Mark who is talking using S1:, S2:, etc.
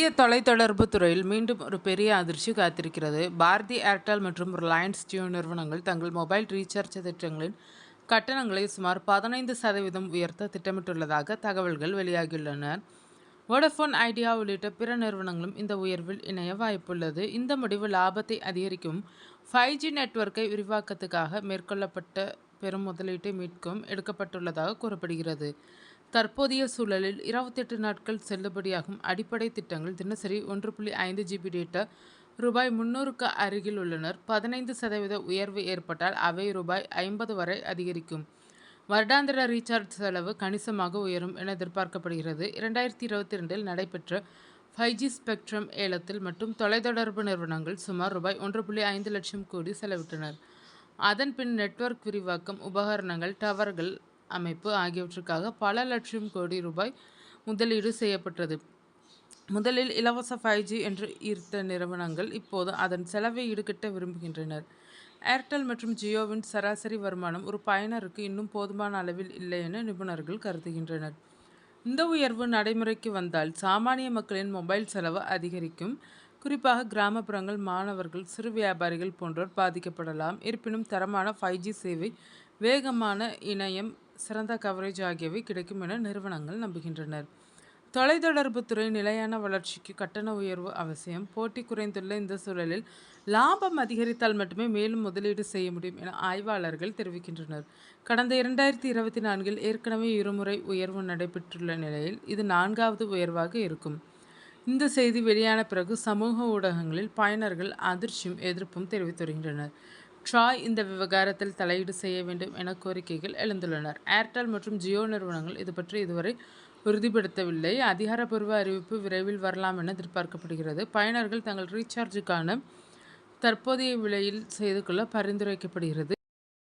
S1: இந்திய தொலைத்தொடர்பு துறையில் மீண்டும் ஒரு பெரிய அதிர்ச்சி காத்திருக்கிறது. பாரதி ஏர்டெல் மற்றும் ரிலையன்ஸ் ஜியோ நிறுவனங்கள் தங்கள் மொபைல் ரீசார்ஜ் திட்டங்களின் கட்டணங்களை சுமார் 15% உயர்த்த திட்டமிட்டுள்ளதாக தகவல்கள் வெளியாகியுள்ளன. வோடஃபோன் ஐடியா உள்ளிட்ட பிற நிறுவனங்களும் இந்த உயர்வில் இணைய வாய்ப்புள்ளது. இந்த முடிவு லாபத்தை அதிகரிக்கும் 5G நெட்வொர்க்கை விரிவாக்கத்துக்காக மேற்கொள்ளப்பட்ட பெரும் முதலீட்டை மீட்கவும் எடுக்கப்பட்டுள்ளதாக கூறப்படுகிறது. தற்போதைய சூழலில் 28 நாட்கள் செல்லுபடியாகும் அடிப்படை திட்டங்கள் தினசரி 1.5 GB டேட்டா ரூபாய் 300க்கு அருகில் உள்ளனர். 15% உயர்வு ஏற்பட்டால் அவை ரூபாய் 50 வரை அதிகரிக்கும். வருடாந்திர ரீசார்ஜ் செலவு கணிசமாக உயரும் என எதிர்பார்க்கப்படுகிறது. 2022இல் நடைபெற்ற 5G ஸ்பெக்ட்ரம் ஏலத்தில் மட்டும் தொலைத்தொடர்பு நிறுவனங்கள் சுமார் ரூபாய் 1.5 லட்சம் கோடி செலவிட்டனர். அதன் பின் நெட்வொர்க் விரிவாக்கம், உபகரணங்கள், டவர்கள் அமைப்பு ஆகியவற்றுக்காக பல லட்சம் கோடி ரூபாய் முதலீடு செய்யப்பட்டது. முதலில் இலவச 5G என்று ஈர்த்த நிறுவனங்கள் இப்போது அதன் செலவை ஈடுகட்ட விரும்புகின்றனர். ஏர்டெல் மற்றும் ஜியோவின் சராசரி வருமானம் ஒரு பயனருக்கு இன்னும் போதுமான அளவில் இல்லை என நிபுணர்கள் கருதுகின்றனர். இந்த உயர்வு நடைமுறைக்கு வந்தால் சாமானிய மக்களின் மொபைல் செலவு அதிகரிக்கும். குறிப்பாக கிராமப்புறங்கள், மாணவர்கள், சிறு வியாபாரிகள் போன்றோர் பாதிக்கப்படலாம். இருப்பினும் தரமான 5G சேவை, வேகமான இணையம், சிறந்த கவரேஜ் ஆகியவை கிடைக்கும் என நிறுவனங்கள் நம்புகின்றனர். தொலைத்தொடர்புத்துறை நிலையான வளர்ச்சிக்கு கட்டண உயர்வு அவசியம். போட்டி குறைந்துள்ள இந்த சூழலில் லாபம் அதிகரித்தால் மட்டுமே மேலும் முதலீடு செய்ய முடியும் என ஆய்வாளர்கள் தெரிவிக்கின்றனர். கடந்த 2024இல் ஏற்கனவே இருமுறை உயர்வு நடைபெற்றுள்ள நிலையில் இது 4வது உயர்வாக இருக்கும். இந்த செய்தி வெளியான பிறகு சமூக ஊடகங்களில் பயனர்கள் அதிர்ச்சியும் எதிர்ப்பும் தெரிவித்து வருகின்றனர். ட்ராய் இந்த விவகாரத்தில் தலையீடு செய்ய வேண்டும் என கோரிக்கைகள் எழுந்துள்ளனர். ஏர்டெல் மற்றும் ஜியோ நிறுவனங்கள் இது பற்றி இதுவரை உறுதிப்படுத்தவில்லை. அதிகாரப்பூர்வ அறிவிப்பு விரைவில் வரலாம் என எதிர்பார்க்கப்படுகிறது. பயனர்கள் தங்கள் ரீசார்ஜுக்கான தற்போதைய விலையில் செய்து கொள்ள பரிந்துரைக்கப்படுகிறது.